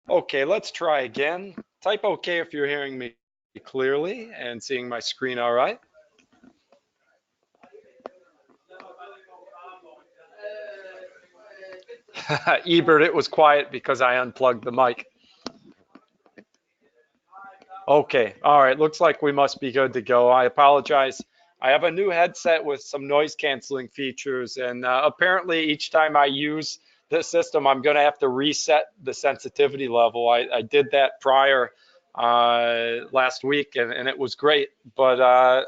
Okay, let's try again. Type OK if you're hearing me clearly and seeing my screen all right. Ebert, it was quiet because I unplugged the mic. Okay, all right, looks like we must be good to go. I apologize. I have a new headset with some noise canceling features, and apparently each time I use the system, I'm going to have to reset the sensitivity level. I did that prior last week, and it was great, but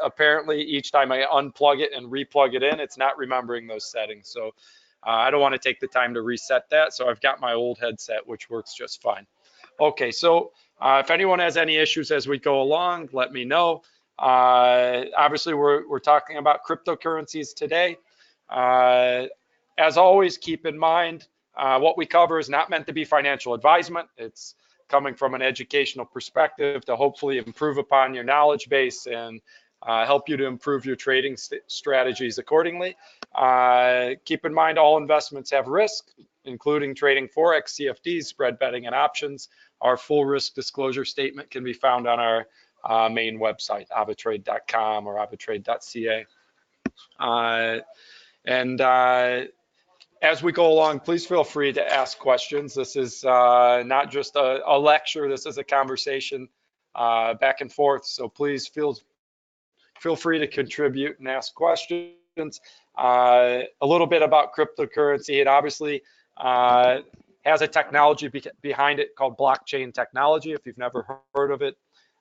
apparently each time I unplug it and replug it in, it's not remembering those settings. So I don't want to take the time to reset that, so I've got my old headset, which works just fine. Okay, so if anyone has any issues as we go along, let me know. Obviously, we're talking about cryptocurrencies today. As always, keep in mind what we cover is not meant to be financial advisement. It's coming from an educational perspective to hopefully improve upon your knowledge base and help you to improve your trading strategies accordingly. Keep in mind all investments have risk, including trading Forex, CFDs, spread betting, and options. Our full risk disclosure statement can be found on our main website, avatrade.com or avatrade.ca. As we go along, please feel free to ask questions. This is not just a lecture. This is a conversation back and forth. So please feel free to contribute and ask questions. A little bit about cryptocurrency. It obviously has a technology behind it called blockchain technology. If you've never heard of it,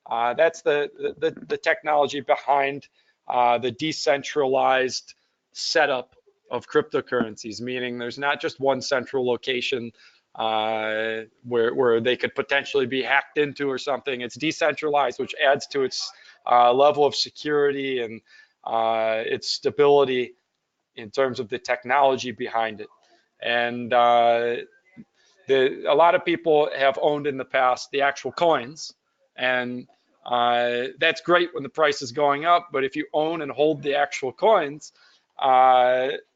that's the technology behind the decentralized setup of cryptocurrencies, meaning there's not just one central location where they could potentially be hacked into or something. It's decentralized, which adds to its level of security and its stability in terms of the technology behind it. And a lot of people have owned in the past the actual coins, and that's great when the price is going up. But if you own and hold the actual coins,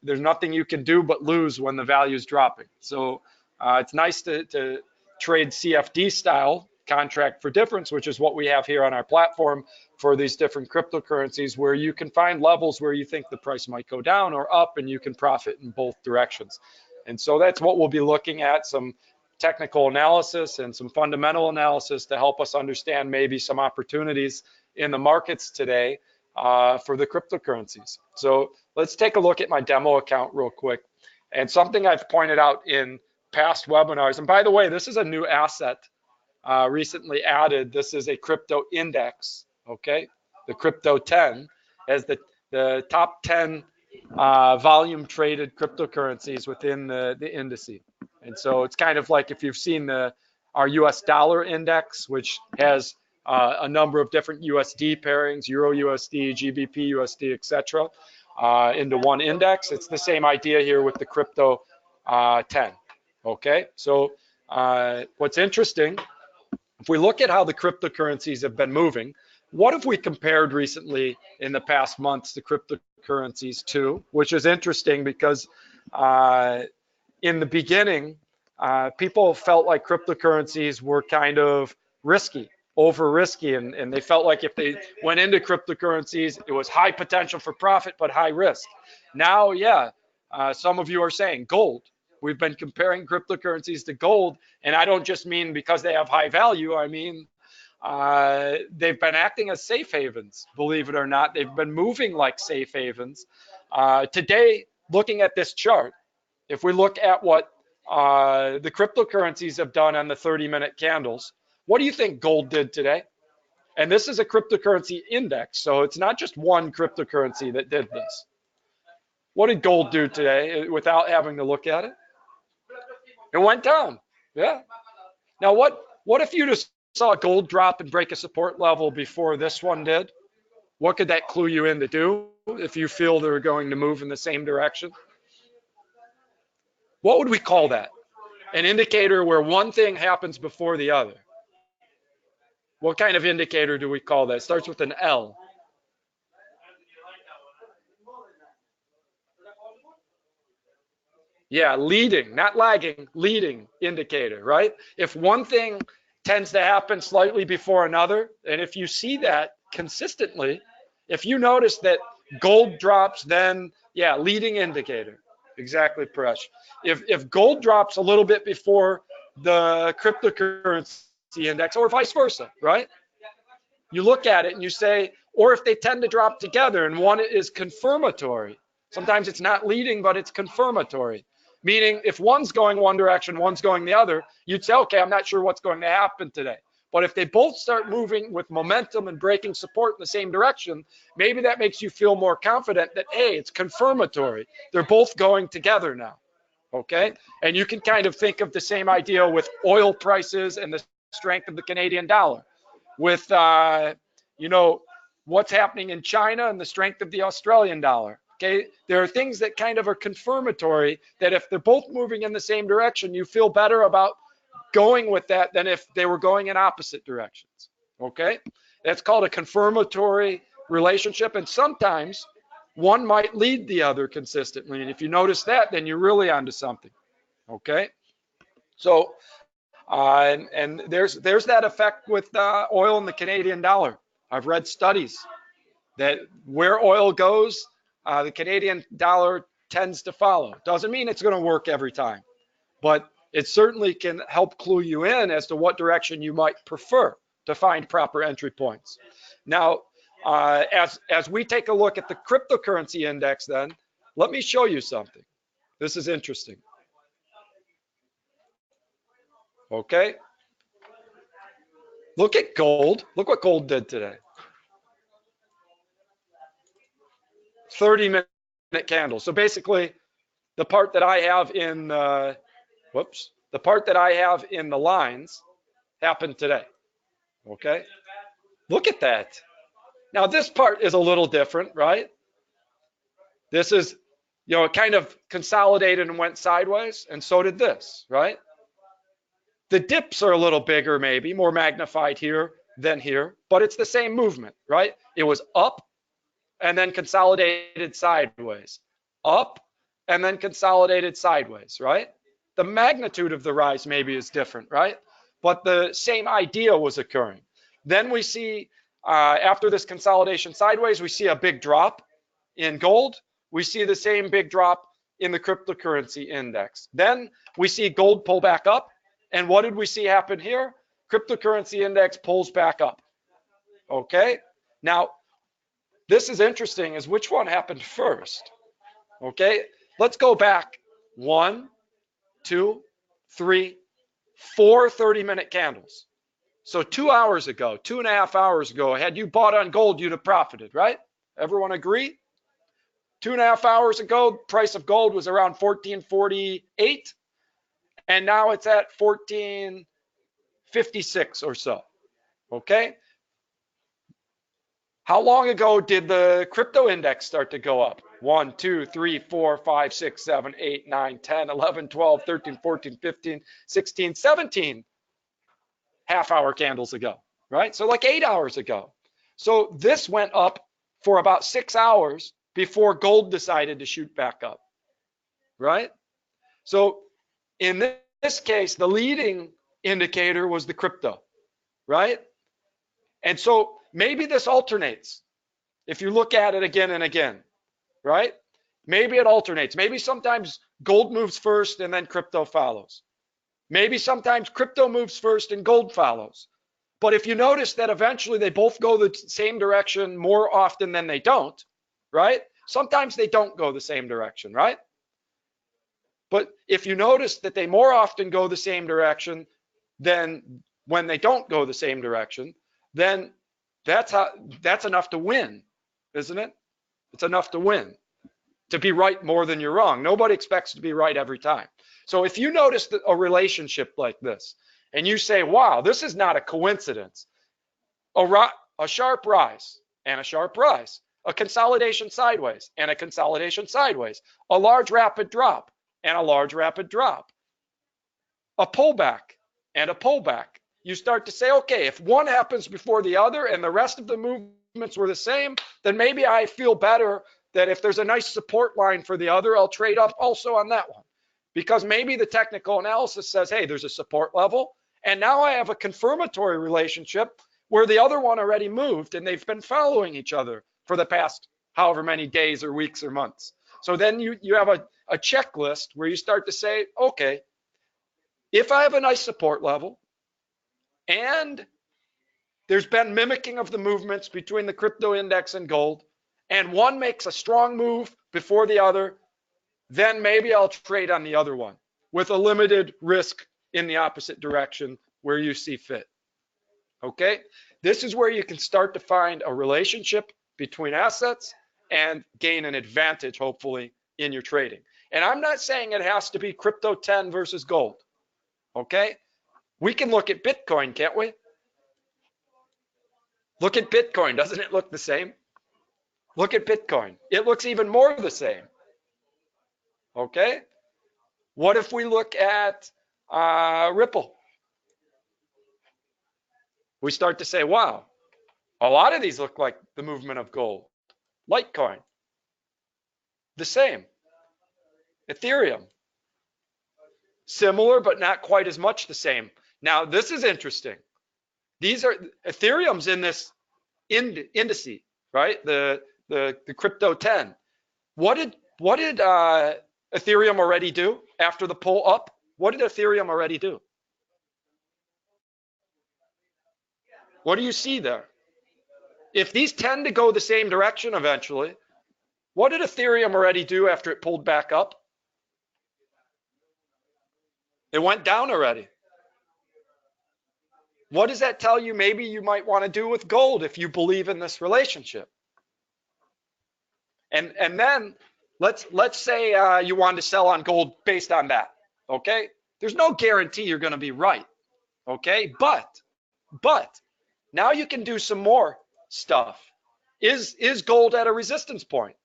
there's nothing you can do but lose when the value is dropping. So it's nice to trade CFD style, contract for difference, which is what we have here on our platform for these different cryptocurrencies, where you can find levels where you think the price might go down or up, and you can profit in both directions. And so that's what we'll be looking at, some technical analysis and some fundamental analysis to help us understand maybe some opportunities in the markets today for the cryptocurrencies. So let's take a look at my demo account real quick. And something I've pointed out in past webinars, and by the way, this is a new asset recently added. This is a crypto index, okay? The crypto 10 as the top 10 volume traded cryptocurrencies within the indice. And so it's kind of like if you've seen our US dollar index, which has a number of different USD pairings, Euro USD, GBP USD, etc. into one index. It's the same idea here with the crypto 10. Okay, so what's interesting, if we look at how the cryptocurrencies have been moving, what have we compared recently in the past months the cryptocurrencies to? Which is interesting because in the beginning, people felt like cryptocurrencies were kind of risky, over risky, and they felt like if they went into cryptocurrencies, it was high potential for profit, but high risk. Now, yeah, some of you are saying gold. We've been comparing cryptocurrencies to gold, and I don't just mean because they have high value. I mean, they've been acting as safe havens, believe it or not. They've been moving like safe havens. Today, looking at this chart, if we look at what the cryptocurrencies have done on the 30-minute candles, what do you think gold did today? And this is a cryptocurrency index, so it's not just one cryptocurrency that did this. What did gold do today without having to look at it? It went down. Yeah. Now, what if you just saw gold drop and break a support level before this one did? What could that clue you in to do if you feel they're going to move in the same direction? What would we call that? An indicator where one thing happens before the other. What kind of indicator do we call that? It starts with an L. Yeah, leading, not lagging, leading indicator, right? If one thing tends to happen slightly before another, and if you see that consistently, if you notice that gold drops, then yeah, leading indicator. Exactly, Paresh. If gold drops a little bit before the cryptocurrency index, or vice versa, right? You look at it and you say, or if they tend to drop together and one is confirmatory. Sometimes it's not leading, but it's confirmatory. Meaning if one's going one direction, one's going the other, you'd say, okay, I'm not sure what's going to happen today. But if they both start moving with momentum and breaking support in the same direction, maybe that makes you feel more confident that, hey, it's confirmatory. They're both going together now. Okay? And you can kind of think of the same idea with oil prices and the strength of the Canadian dollar. With, you know, what's happening in China and the strength of the Australian dollar. Okay, there are things that kind of are confirmatory that if they're both moving in the same direction, you feel better about going with that than if they were going in opposite directions. Okay, that's called a confirmatory relationship, and sometimes one might lead the other consistently. And if you notice that, then you're really onto something. Okay, so and there's that effect with oil and the Canadian dollar. I've read studies that where oil goes, the Canadian dollar tends to follow. Doesn't mean it's going to work every time, but it certainly can help clue you in as to what direction you might prefer to find proper entry points. Now, as we take a look at the cryptocurrency index, then let me show you something. This is interesting. Okay. Look at gold. Look what gold did today. 30-minute candle. So basically, the part that I have in the part that I have in the lines happened today. Okay. Look at that. Now this part is a little different, right? This is, you know, it kind of consolidated and went sideways, and so did this, right? The dips are a little bigger, maybe more magnified here than here, but it's the same movement, right? It was up and then consolidated sideways, up and then consolidated sideways, right? The magnitude of the rise maybe is different, right? But the same idea was occurring. Then we see, after this consolidation sideways, we see a big drop in gold. We see the same big drop in the cryptocurrency index. Then we see gold pull back up. And what did we see happen here? Cryptocurrency index pulls back up. Okay. Now, this is interesting, is which one happened first? Okay. Let's go back 1, 2, 3, 4 30-minute candles. So 2 hours ago, 2.5 hours ago, had you bought on gold, you'd have profited, right? Everyone agree? 2.5 hours ago, price of gold was around 1448, and now it's at 1456 or so. Okay. How long ago did the crypto index start to go up? 1, 2, 3, 4, 5, 6, 7, 8, 9, 10, 11, 12, 13, 14, 15, 16, 17 half-hour candles ago, right? So like 8 hours ago. So this went up for about 6 hours before gold decided to shoot back up, right? So in this case, the leading indicator was the crypto, right? And so maybe this alternates if you look at it again and again, right? Maybe it alternates. Maybe sometimes gold moves first and then crypto follows. Maybe sometimes crypto moves first and gold follows. But if you notice that eventually they both go the same direction more often than they don't, right? Sometimes they don't go the same direction, right? But if you notice that they more often go the same direction than when they don't go the same direction, then that's enough to win, isn't it? It's enough to win, to be right more than you're wrong. Nobody expects to be right every time. So if you notice a relationship like this, and you say, wow, this is not a coincidence, a sharp rise and a sharp rise, a consolidation sideways and a consolidation sideways, a large rapid drop and a large rapid drop, a pullback and a pullback. You start to say, okay, if one happens before the other and the rest of the movements were the same, then maybe I feel better that if there's a nice support line for the other, I'll trade up also on that one. Because maybe the technical analysis says, hey, there's a support level, and now I have a confirmatory relationship where the other one already moved and they've been following each other for the past however many days or weeks or months. So then you have a checklist where you start to say, okay, if I have a nice support level and there's been mimicking of the movements between the crypto index and gold, and one makes a strong move before the other, then maybe I'll trade on the other one with a limited risk in the opposite direction where you see fit. Okay? This is where you can start to find a relationship between assets and gain an advantage, hopefully, in your trading. And I'm not saying it has to be crypto 10 versus gold. Okay? We can look at Bitcoin, can't we? Look at Bitcoin. Doesn't it look the same? Look at Bitcoin. It looks even more the same. Okay? What if we look at Ripple? We start to say, wow, a lot of these look like the movement of gold. Litecoin, the same. Ethereum, similar, but not quite as much the same. Now, this is interesting. These are Ethereum's in this indice, right? The crypto 10. What did Ethereum already do after the pull up? What did Ethereum already do? What do you see there? If these tend to go the same direction eventually, what did Ethereum already do after it pulled back up? It went down already. What does that tell you maybe you might want to do with gold if you believe in this relationship? And then let's say you want to sell on gold based on that, okay? There's no guarantee you're going to be right, okay? But now you can do some more stuff. Is gold at a resistance point?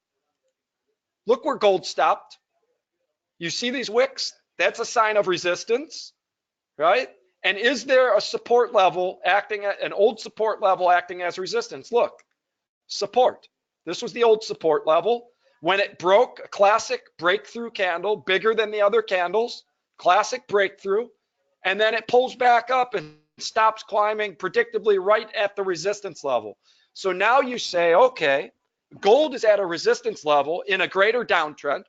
Look where gold stopped. You see these wicks? That's a sign of resistance, right? And is there a support level acting at an old support level acting as resistance? Look, support. This was the old support level. When it broke, a classic breakthrough candle, bigger than the other candles, classic breakthrough, and then it pulls back up and stops climbing predictably right at the resistance level. So now you say, okay, gold is at a resistance level in a greater downtrend.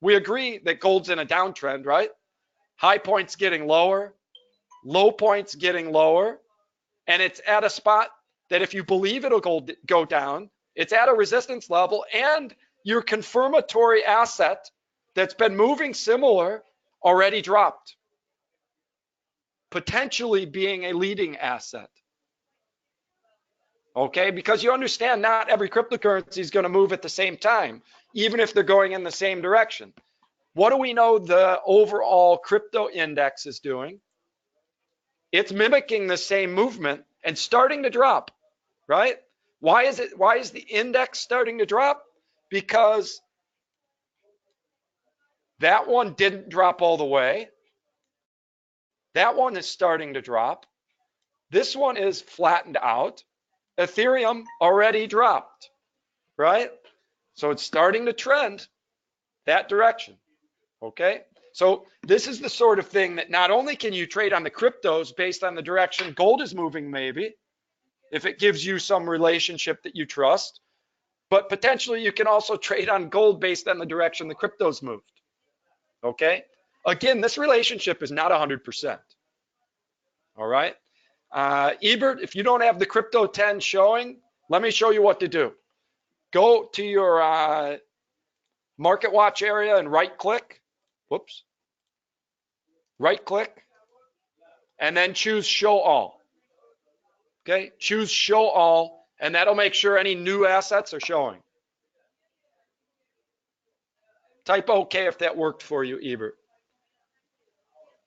We agree that gold's in a downtrend, right? High points getting lower, low points getting lower, and it's at a spot that if you believe it'll go down, it's at a resistance level, and your confirmatory asset that's been moving similar already dropped, potentially being a leading asset. Okay, because you understand not every cryptocurrency is going to move at the same time, even if they're going in the same direction. What do we know the overall crypto index is doing? It's mimicking the same movement and starting to drop, right? Why is the index starting to drop? Because That one didn't drop all the way. That one is starting to drop. This one is flattened out. Ethereum already dropped, right? So it's starting to trend that direction, okay? So this is the sort of thing that not only can you trade on the cryptos based on the direction gold is moving, maybe, if it gives you some relationship that you trust, but potentially you can also trade on gold based on the direction the cryptos moved, okay? Again, this relationship is not 100%, all right? Ebert, if you don't have the crypto 10 showing, let me show you what to do. Go to your market watch area and right click. Whoops. Right click and then choose show all. Okay, choose show all, and that'll make sure any new assets are showing. Type OK if that worked for you, Ebert.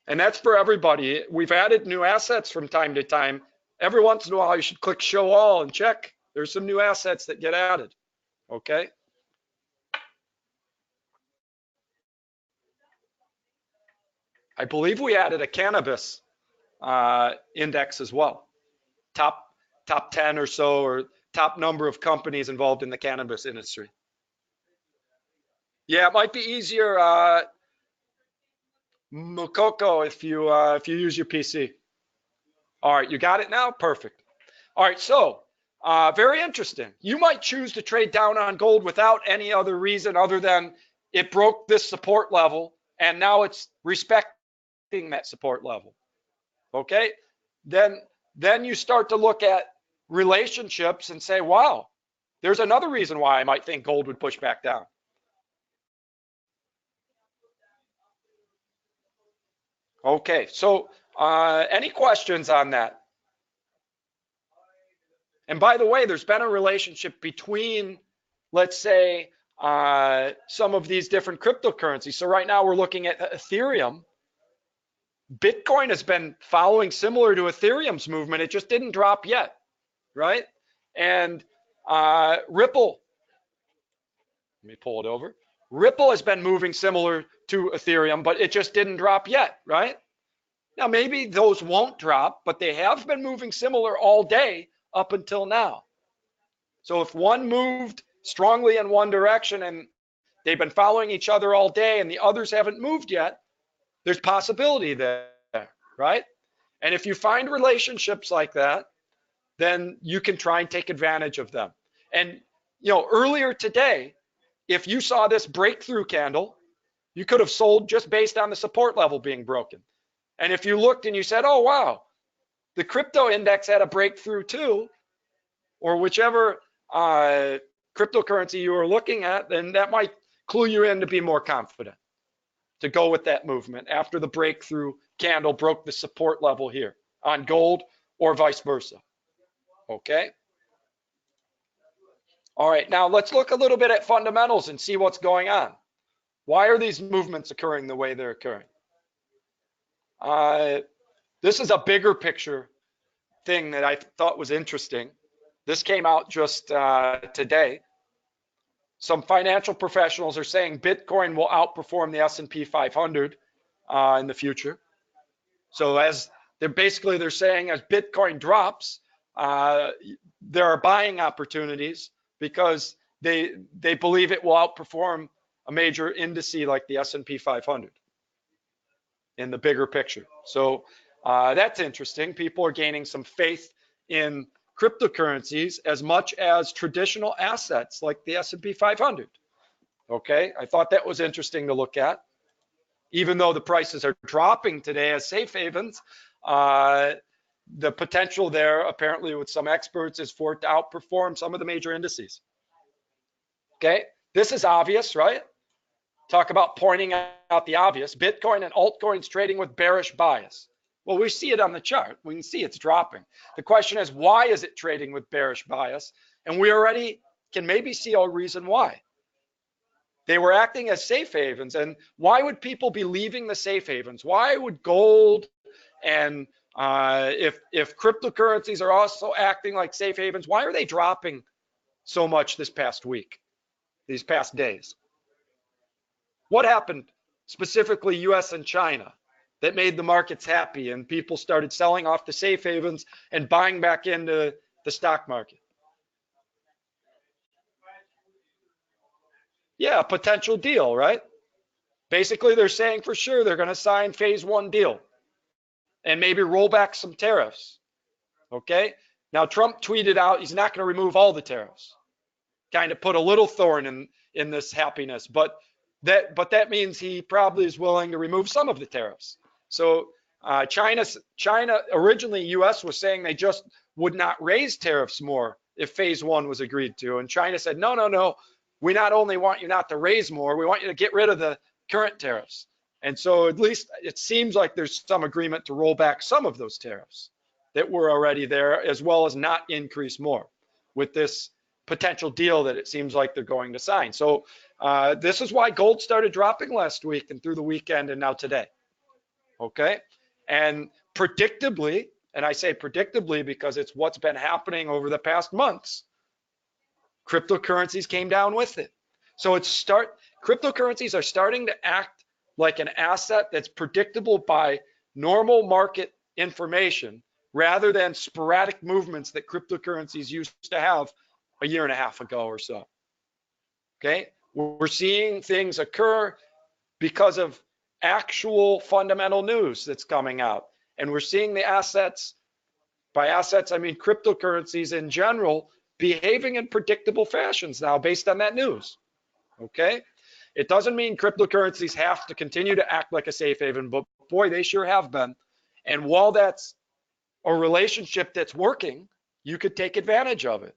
And that's for everybody. We've added new assets from time to time. Every once in a while, you should click show all and check. There's some new assets that get added. Okay. I believe we added a cannabis index as well. Top 10 or so, or top number of companies involved in the cannabis industry. Yeah, it might be easier, Mokoko, if you use your PC. All right, you got it now? Perfect. All right, so very interesting. You might choose to trade down on gold without any other reason other than it broke this support level and now it's respecting that support level. Okay? Then you start to look at relationships and say, wow, there's another reason why I might think gold would push back down. Okay, so any questions on that? And by the way, there's been a relationship between, let's say, some of these different cryptocurrencies. So right now we're looking at Ethereum. Bitcoin has been following similar to Ethereum's movement. It just didn't drop yet, right? And Ripple, let me pull it over. Ripple has been moving similar to Ethereum, but it just didn't drop yet, right? Now, maybe those won't drop, but they have been moving similar all day up until now. So if one moved strongly in one direction and they've been following each other all day and the others haven't moved yet, there's possibility there, right? And if you find relationships like that, then you can try and take advantage of them. And earlier today, if you saw this breakthrough candle, you could have sold just based on the support level being broken. And if you looked and you said, oh, wow, the crypto index had a breakthrough too, or whichever cryptocurrency you were looking at, then that might clue you in to be more confident to go with that movement after the breakthrough candle broke the support level here on gold or vice versa. Okay. All right, now let's look a little bit at fundamentals and see what's going on. Why are these movements occurring the way they're occurring? This is a bigger picture thing that I thought was interesting. This came out just today. Some financial professionals are saying Bitcoin will outperform the S&P 500 in the future. So as they're saying, as Bitcoin drops, there are buying opportunities because they believe it will outperform a major index like the S&P 500 in the bigger picture. So that's interesting. People are gaining some faith in cryptocurrencies as much as traditional assets like the S&P 500. Okay, I thought that was interesting to look at. Even though the prices are dropping today as safe havens, the potential there, apparently with some experts, is for it to outperform some of the major indices. Okay, this is obvious, right? Talk about pointing out the obvious. Bitcoin and altcoins trading with bearish bias. Well, we see it on the chart. We can see it's dropping. The question is, why is it trading with bearish bias? And we already can maybe see a reason why. They were acting as safe havens. And why would people be leaving the safe havens? Why would gold and if cryptocurrencies are also acting like safe havens, why are they dropping so much this past week, these past days? What happened specifically US and China, that made the markets happy and people started selling off the safe havens and buying back into the stock market? Yeah, a potential deal, right? Basically, they're saying for sure they're going to sign phase one deal and maybe roll back some tariffs. Okay. Now, Trump tweeted out he's not going to remove all the tariffs, kind of put a little thorn in this happiness, but that means he probably is willing to remove some of the tariffs. So China originally, US was saying they just would not raise tariffs more if phase one was agreed to, and China said no, no, no, we not only want you not to raise more, we want you to get rid of the current tariffs. And so at least it seems like there's some agreement to roll back some of those tariffs that were already there, as well as not increase more with this potential deal that it seems like they're going to sign. So this is why gold started dropping last week and through the weekend and now today. Okay. And predictably, and I say predictably because it's what's been happening over the past months, cryptocurrencies came down with it. So cryptocurrencies are starting to act like an asset that's predictable by normal market information rather than sporadic movements that cryptocurrencies used to have a year and a half ago or so. Okay, we're seeing things occur because of actual fundamental news that's coming out, and we're seeing the assets, by assets I mean cryptocurrencies in general, behaving in predictable fashions now based on that news. Okay, it doesn't mean cryptocurrencies have to continue to act like a safe haven, but boy, they sure have been. And while that's a relationship that's working, you could take advantage of it.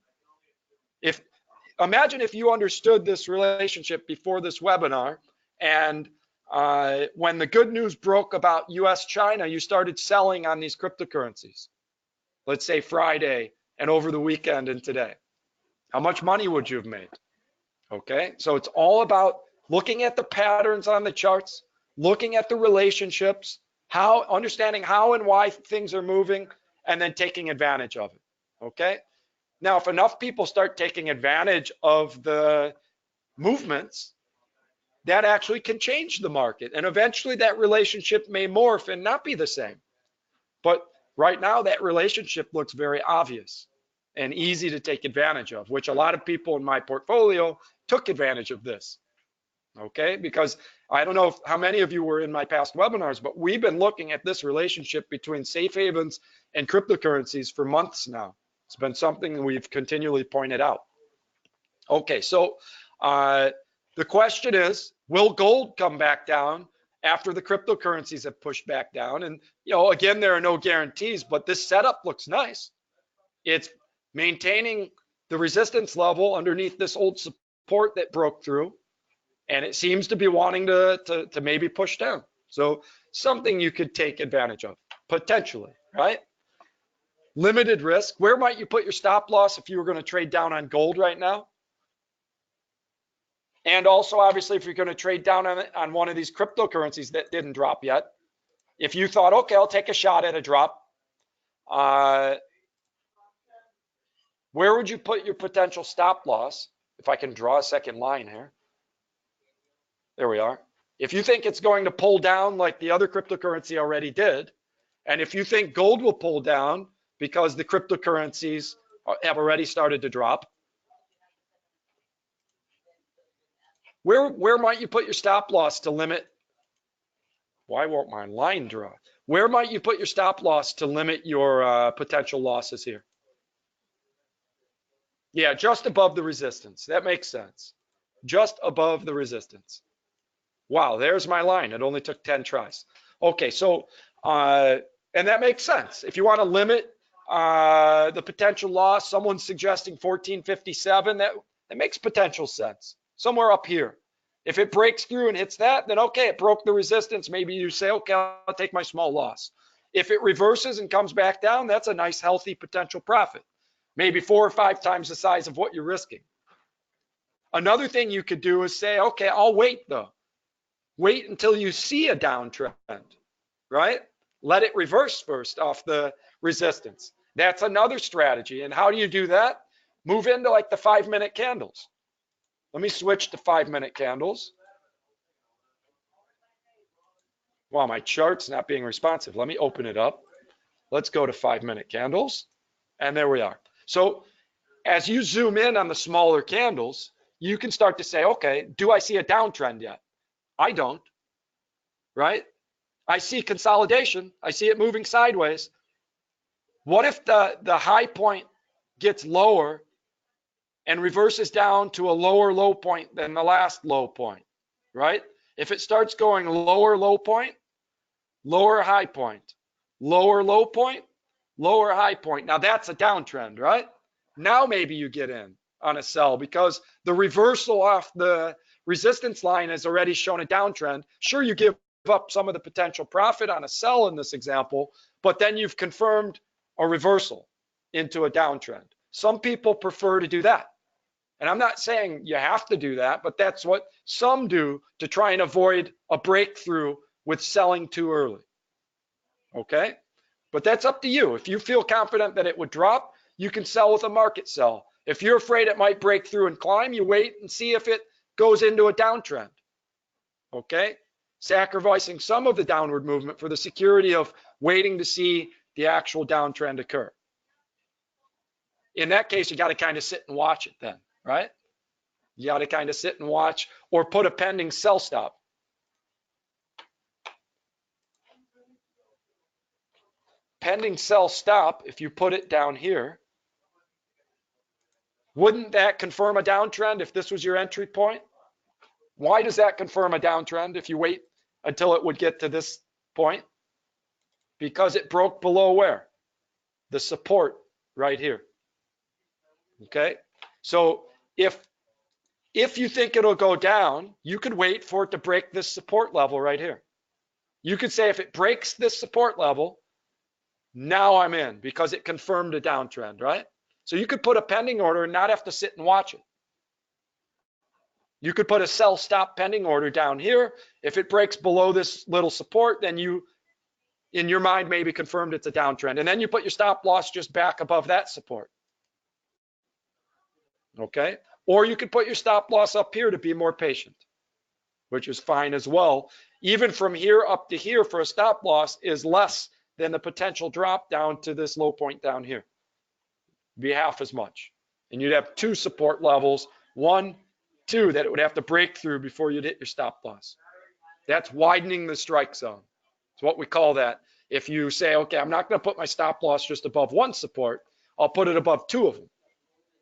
Imagine if you understood this relationship before this webinar, and when the good news broke about US China, you started selling on these cryptocurrencies, let's say Friday and over the weekend and today. How much money would you have made? Okay, so it's all about looking at the patterns on the charts, looking at the relationships, understanding how and why things are moving, and then taking advantage of it. Okay, now if enough people start taking advantage of the movements, that actually can change the market, and eventually that relationship may morph and not be the same. But right now that relationship looks very obvious and easy to take advantage of, which a lot of people in my portfolio took advantage of this. Okay, because I don't know how many of you were in my past webinars, but we've been looking at this relationship between safe havens and cryptocurrencies for months now. It's been something we've continually pointed out. Okay, so the question is, will gold come back down after the cryptocurrencies have pushed back down? And again, there are no guarantees, but this setup looks nice. It's maintaining the resistance level underneath this old support that broke through, and it seems to be wanting to maybe push down. So something you could take advantage of, potentially, right? Limited risk. Where might you put your stop loss if you were going to trade down on gold right now? And also, obviously, if you're going to trade down on one of these cryptocurrencies that didn't drop yet, if you thought, okay, I'll take a shot at a drop, where would you put your potential stop loss? If I can draw a second line here. There we are. If you think it's going to pull down like the other cryptocurrency already did, and if you think gold will pull down because the cryptocurrencies have already started to drop, where might you put your stop loss to limit? Why won't my line draw? Where might you put your stop loss to limit your potential losses here? Yeah, just above the resistance. That makes sense. Just above the resistance. Wow, there's my line. It only took 10 tries. Okay, so, and that makes sense. If you want to limit the potential loss, someone's suggesting 1457, that makes potential sense. Somewhere up here. If it breaks through and hits that, then okay, it broke the resistance. Maybe you say, okay, I'll take my small loss. If it reverses and comes back down, that's a nice, healthy potential profit. Maybe 4 or 5 times the size of what you're risking. Another thing you could do is say, okay, I'll wait though. Wait until you see a downtrend, right? Let it reverse first off the resistance. That's another strategy. And how do you do that? Move into like the 5-minute candles. Let me switch to 5-minute candles. Wow, my chart's not being responsive. Let me open it up. Let's go to 5-minute candles. And there we are. So as you zoom in on the smaller candles, you can start to say, okay, do I see a downtrend yet? I don't, right? I see consolidation. I see it moving sideways. What if the high point gets lower and reverses down to a lower low point than the last low point, right? If it starts going lower low point, lower high point, lower low point, lower high point. Now that's a downtrend, right? Now maybe you get in on a sell because the reversal off the resistance line has already shown a downtrend. Sure, you give up some of the potential profit on a sell in this example, but then you've confirmed a reversal into a downtrend. Some people prefer to do that. And I'm not saying you have to do that, but that's what some do to try and avoid a breakthrough with selling too early. Okay? But that's up to you. If you feel confident that it would drop, you can sell with a market sell. If you're afraid it might break through and climb, you wait and see if it goes into a downtrend. Okay? Sacrificing some of the downward movement for the security of waiting to see the actual downtrend occur. In that case, you got to kind of sit and watch it then, right? You got to kind of sit and watch or put a pending sell stop. Pending sell stop, if you put it down here, wouldn't that confirm a downtrend if this was your entry point? Why does that confirm a downtrend if you wait until it would get to this point? Because it broke below where? The support right here. Okay? So if you think it'll go down, you could wait for it to break this support level right here. You could say if it breaks this support level, now I'm in because it confirmed a downtrend, right? So you could put a pending order and not have to sit and watch it. You could put a sell stop pending order down here. If it breaks below this little support, then you, in your mind, maybe confirmed it's a downtrend. And then you put your stop loss just back above that support. Okay? Or you could put your stop loss up here to be more patient, which is fine as well. Even from here up to here for a stop loss is less than the potential drop down to this low point down here. Be half as much. And you'd have two support levels, 1, 2 that it would have to break through before you'd hit your stop loss. That's widening the strike zone. It's what we call that. If you say, okay, I'm not going to put my stop loss just above one support, I'll put it above 2 of them.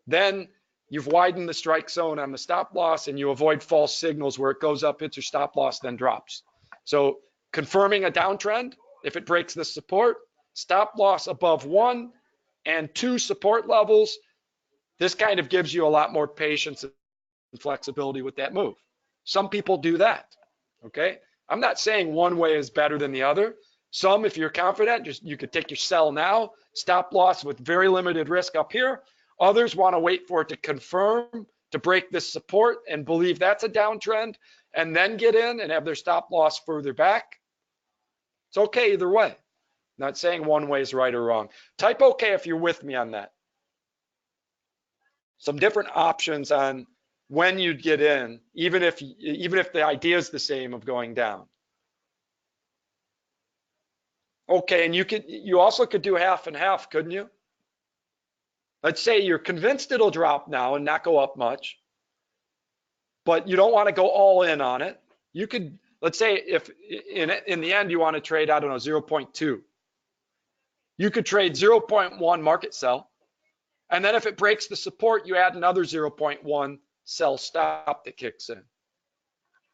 Then you've widened the strike zone on the stop loss and you avoid false signals where it goes up, hits your stop loss, then drops. So confirming a downtrend, if it breaks the support, stop loss above 1 and 2 support levels, this kind of gives you a lot more patience and flexibility with that move. Some people do that, okay? I'm not saying one way is better than the other. Some, if you're confident, you could take your sell now, stop loss with very limited risk up here. Others want to wait for it to confirm, to break this support and believe that's a downtrend, and then get in and have their stop loss further back. It's okay either way. Not saying one way is right or wrong. Type okay if you're with me on that. Some different options on when you'd get in, even if the idea is the same of going down. Okay, and you also could do half and half, couldn't you? Let's say you're convinced it'll drop now and not go up much, but you don't want to go all in on it. You could, let's say if in the end you want to trade, I don't know, 0.2. You could trade 0.1 market sell, and then if it breaks the support, you add another 0.1 sell stop that kicks in.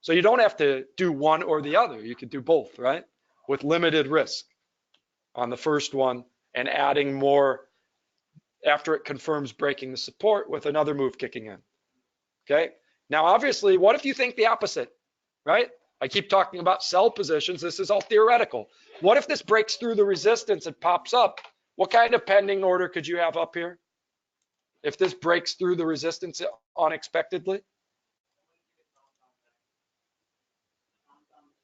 So you don't have to do one or the other. You could do both, right? With limited risk on the first one and adding more after it confirms breaking the support with another move kicking in. Okay. Now, obviously, what if you think the opposite, right? I keep talking about sell positions. This is all theoretical. What if this breaks through the resistance and pops up? What kind of pending order could you have up here? If this breaks through the resistance unexpectedly?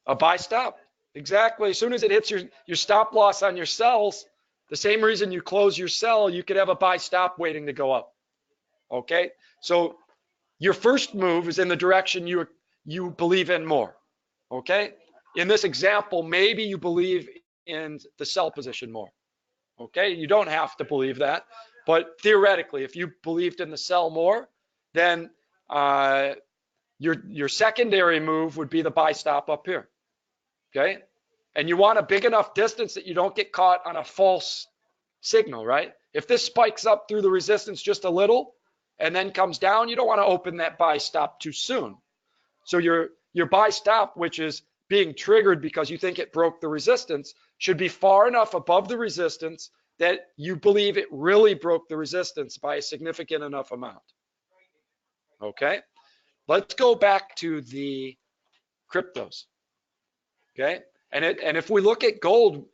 A buy stop. Exactly. As soon as it hits your stop loss on your sells, the same reason you close your sell, you could have a buy stop waiting to go up. Okay? So your first move is in the direction you believe in more. Okay? in this example, maybe you believe in the sell position more. Okay, you don't have to believe that, but theoretically, if you believed in the sell more, then your secondary move would be the buy stop up here. Okay, and you want a big enough distance that you don't get caught on a false signal, right? If this spikes up through the resistance just a little and then comes down, you don't want to open that buy stop too soon. So your buy stop, which is being triggered because you think it broke the resistance, should be far enough above the resistance that you believe it really broke the resistance by a significant enough amount. Okay, let's go back to the cryptos. Okay, and if we look at gold,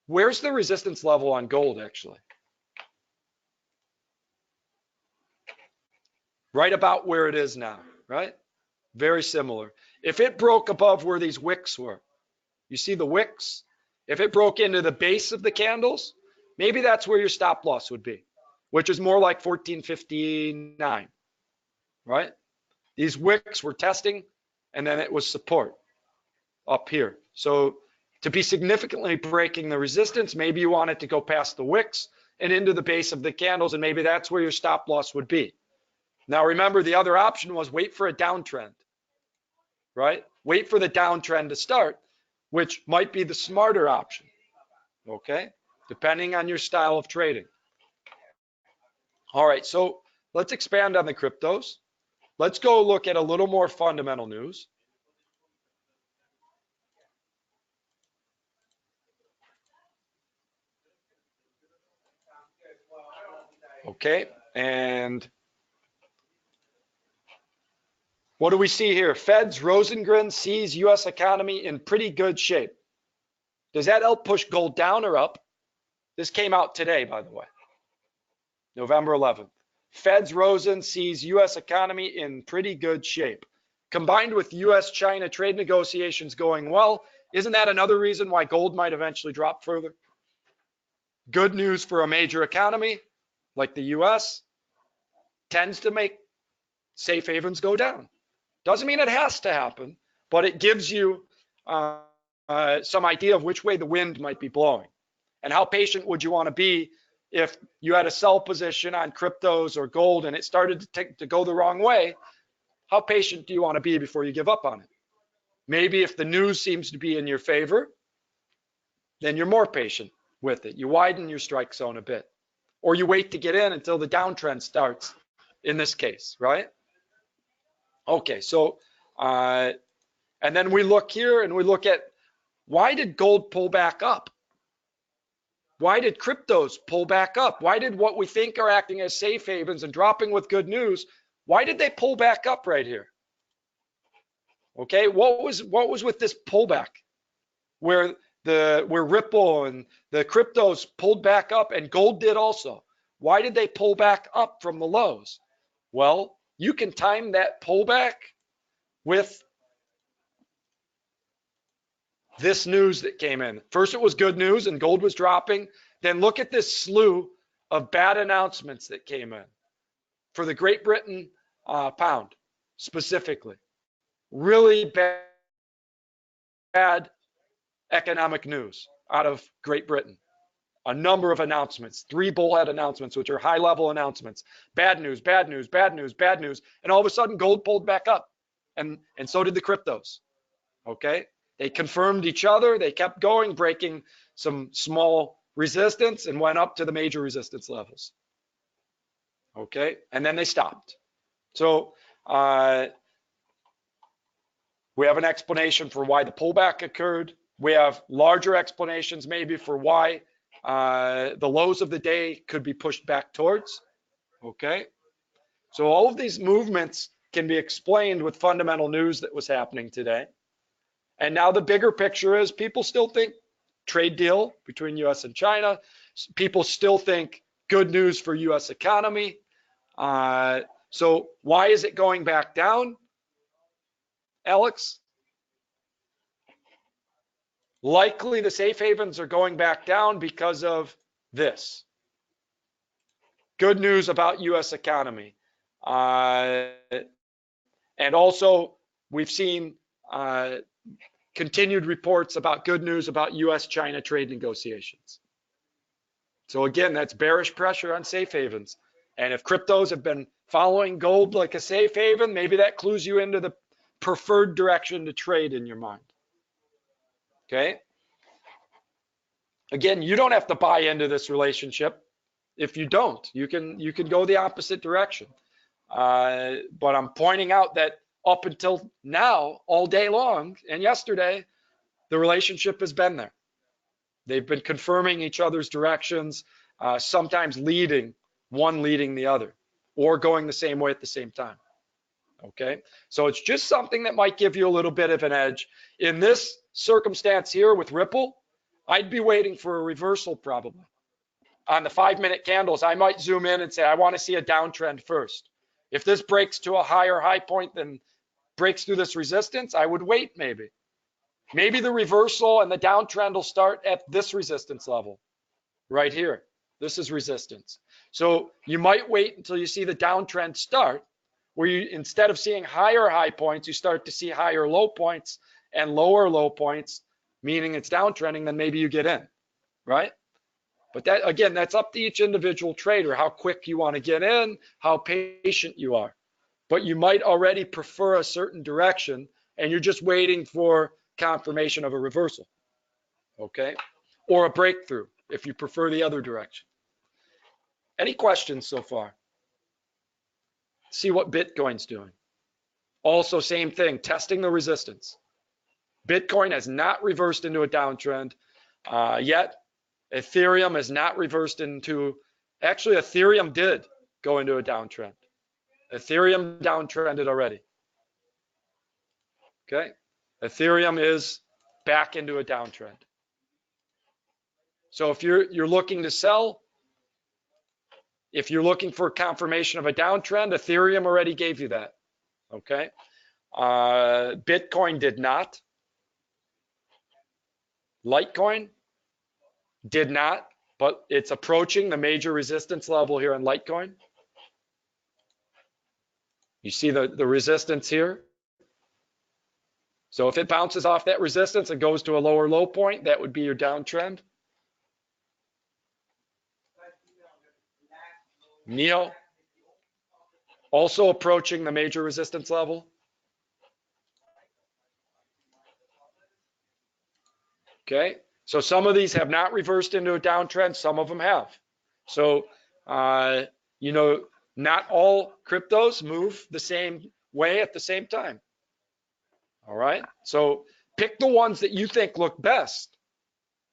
where's the resistance level on gold actually? Right about where it is now, right? Very similar. If it broke above where these wicks were, you see the wicks? If it broke into the base of the candles, maybe that's where your stop loss would be, which is more like 1459, right? These wicks were testing, and then it was support up here. So to be significantly breaking the resistance, maybe you want it to go past the wicks and into the base of the candles, and maybe that's where your stop loss would be. Now remember, the other option was wait for a downtrend, right? Wait for the downtrend to start, which might be the smarter option, okay? Depending on your style of trading. All right, so let's expand on the cryptos. Let's go look at a little more fundamental news. Okay, and what do we see here? Fed's Rosengren sees U.S. economy in pretty good shape. Does that help push gold down or up? This came out today, by the way, November 11th. Fed's Rosen sees U.S. economy in pretty good shape. Combined with U.S.-China trade negotiations going well, isn't that another reason why gold might eventually drop further? Good news for a major economy like the U.S. tends to make safe havens go down. Doesn't mean it has to happen, but it gives you some idea of which way the wind might be blowing. And how patient would you want to be if you had a sell position on cryptos or gold and it started to go the wrong way? How patient do you want to be before you give up on it? Maybe if the news seems to be in your favor, then you're more patient with it. You widen your strike zone a bit, or you wait to get in until the downtrend starts in this case, right? Okay, so, and then we look here and we look at, why did gold pull back up? Why did cryptos pull back up? Why did what we think are acting as safe havens and dropping with good news, why did they pull back up right here? Okay, what was with this pullback where Ripple and the cryptos pulled back up and gold did also? Why did they pull back up from the lows? Well, you can time that pullback with this news that came in. First, it was good news and gold was dropping. Then look at this slew of bad announcements that came in for the Great Britain pound specifically. Really bad economic news out of Great Britain. A number of announcements, 3 bullhead announcements, which are high-level announcements. Bad news, bad news, bad news, bad news. And all of a sudden, gold pulled back up. And so did the cryptos. Okay? They confirmed each other. They kept going, breaking some small resistance and went up to the major resistance levels. Okay? And then they stopped. So we have an explanation for why the pullback occurred. We have larger explanations maybe for why the lows of the day could be pushed back towards. Okay? So all of these movements can be explained with fundamental news that was happening today. And now the bigger picture is people still think trade deal between US and China. People still think good news for US economy. So why is it going back down, Alex? Likely the safe havens are going back down because of this. Good news about US economy. And also we've seen continued reports about good news about US-China trade negotiations. So again, that's bearish pressure on safe havens. And if cryptos have been following gold like a safe haven, maybe that clues you into the preferred direction to trade in your mind. Okay? Again, you don't have to buy into this relationship. If you don't, you can go the opposite direction. But I'm pointing out that up until now, all day long, and yesterday, the relationship has been there. They've been confirming each other's directions, sometimes one leading the other, or going the same way at the same time. Okay, so it's just something that might give you a little bit of an edge. In this circumstance here with Ripple, I'd be waiting for a reversal probably. On the 5-minute candles, I might zoom in and say, I want to see a downtrend first. If this breaks to a higher high point than breaks through this resistance, I would wait maybe. Maybe the reversal and the downtrend will start at this resistance level right here. This is resistance. So you might wait until you see the downtrend start, where you, instead of seeing higher high points, you start to see higher low points and lower low points, meaning it's downtrending, then maybe you get in, right? But that, again, that's up to each individual trader, how quick you want to get in, how patient you are. But you might already prefer a certain direction and you're just waiting for confirmation of a reversal, okay? Or a breakthrough if you prefer the other direction. Any questions so far? See what Bitcoin's doing. Also, same thing, testing the resistance. Bitcoin has not reversed into a downtrend yet. Ethereum has not reversed into, actually Ethereum did go into a downtrend. Ethereum downtrended already. Okay, Ethereum is back into a downtrend. So if you're looking to sell, if you're looking for confirmation of a downtrend, Ethereum already gave you that. Okay, Bitcoin did not. Litecoin did not, but it's approaching the major resistance level here on Litecoin. You see the resistance here. So if it bounces off that resistance and goes to a lower low point, that would be your downtrend. NEO, also approaching the major resistance level. Okay, so some of these have not reversed into a downtrend, some of them have. So, you know, not all cryptos move the same way at the same time. All right, so pick the ones that you think look best.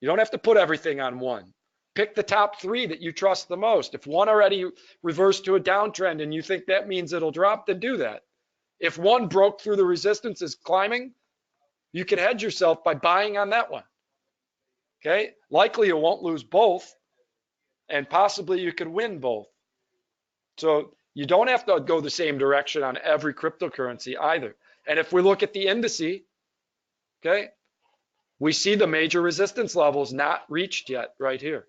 You don't have to put everything on one. Pick the top 3 that you trust the most. If one already reversed to a downtrend and you think that means it'll drop, then do that. If one broke through the resistance is climbing, you can hedge yourself by buying on that one. Okay, likely you won't lose both, and possibly you could win both. So you don't have to go the same direction on every cryptocurrency either. And if we look at the indice, okay, we see the major resistance levels not reached yet right here.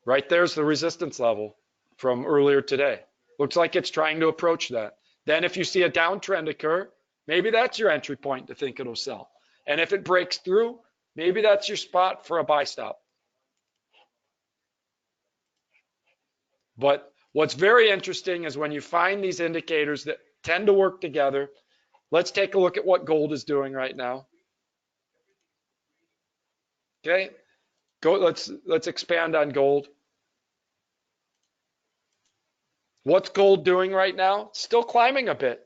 Right there's the resistance level from earlier today. Looks like it's trying to approach that. Then if you see a downtrend occur, maybe that's your entry point to think it'll sell. And if it breaks through, maybe that's your spot for a buy stop. But what's very interesting is when you find these indicators that tend to work together. Let's take a look at what gold is doing right now. Okay, let's expand on gold. What's gold doing right now? Still climbing a bit.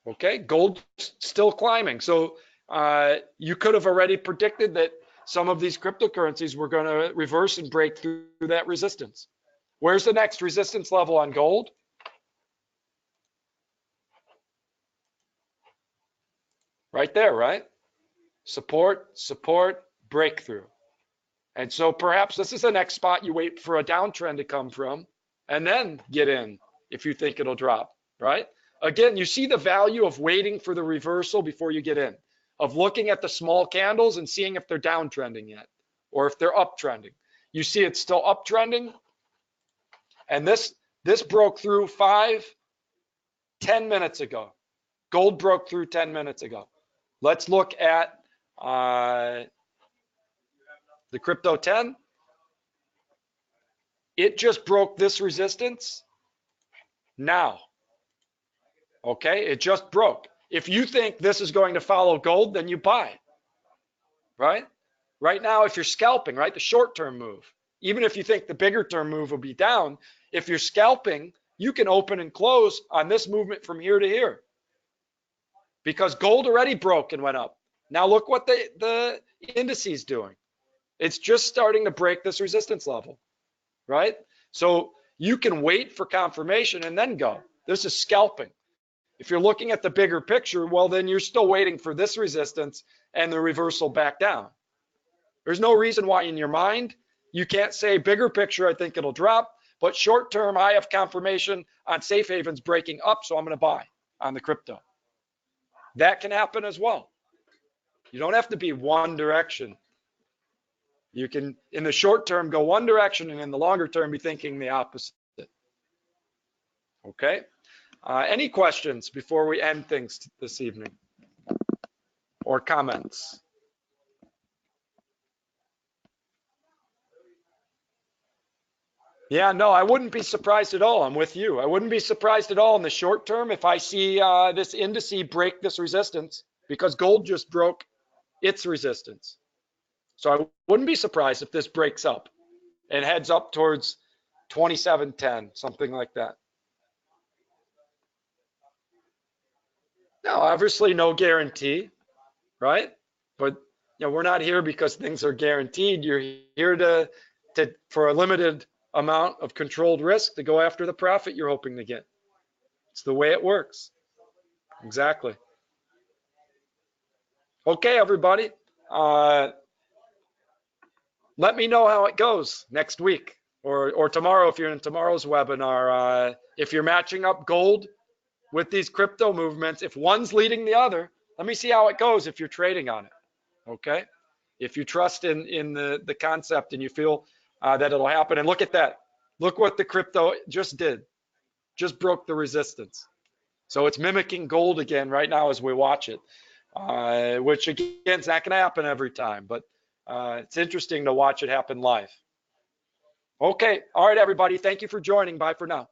Okay, gold still climbing. So you could have already predicted that some of these cryptocurrencies were going to reverse and break through that resistance. Where's the next resistance level on gold? Right there, right? Support, support, breakthrough. And so perhaps this is the next spot you wait for a downtrend to come from and then get in if you think it'll drop, right? Again, you see the value of waiting for the reversal before you get in, of looking at the small candles and seeing if they're downtrending yet, or if they're uptrending. You see it's still uptrending, and this broke through 10 minutes ago. Gold broke through 10 minutes ago. Let's look at the crypto 10. It just broke this resistance now. Okay, it just broke. If you think this is going to follow gold, then you buy, right? Right now, if you're scalping, right, the short-term move, even if you think the bigger term move will be down, if you're scalping, you can open and close on this movement from here to here, because gold already broke and went up. Now look what the indice is doing. It's just starting to break this resistance level, right? So you can wait for confirmation and then go. This is scalping. If you're looking at the bigger picture, well, then you're still waiting for this resistance and the reversal back down. There's no reason why in your mind you can't say bigger picture, I think it'll drop, but short term, I have confirmation on safe havens breaking up, so I'm going to buy on the crypto. That can happen as well. You don't have to be one direction. You can, in the short term, go one direction, and in the longer term, be thinking the opposite. Okay? Any questions before we end things this evening? Or comments? Yeah, no, I wouldn't be surprised at all. I'm with you. I wouldn't be surprised at all in the short term if I see this indice break this resistance, because gold just broke its resistance. So I wouldn't be surprised if this breaks up and heads up towards 27.10, something like that. Now, obviously, no guarantee, right? But we're not here because things are guaranteed. You're here to for a limited amount of controlled risk to go after the profit you're hoping to get. It's the way it works. Exactly. Okay, everybody. Let me know how it goes next week or tomorrow if you're in tomorrow's webinar. If you're matching up gold with these crypto movements, if one's leading the other, let me see how it goes if you're trading on it. Okay? If you trust in the concept and you feel that it'll happen. And look at that. Look what the crypto just did. Just broke the resistance. So it's mimicking gold again right now as we watch it, which again is not going to happen every time, but it's interesting to watch it happen live. Okay. All right, everybody. Thank you for joining. Bye for now.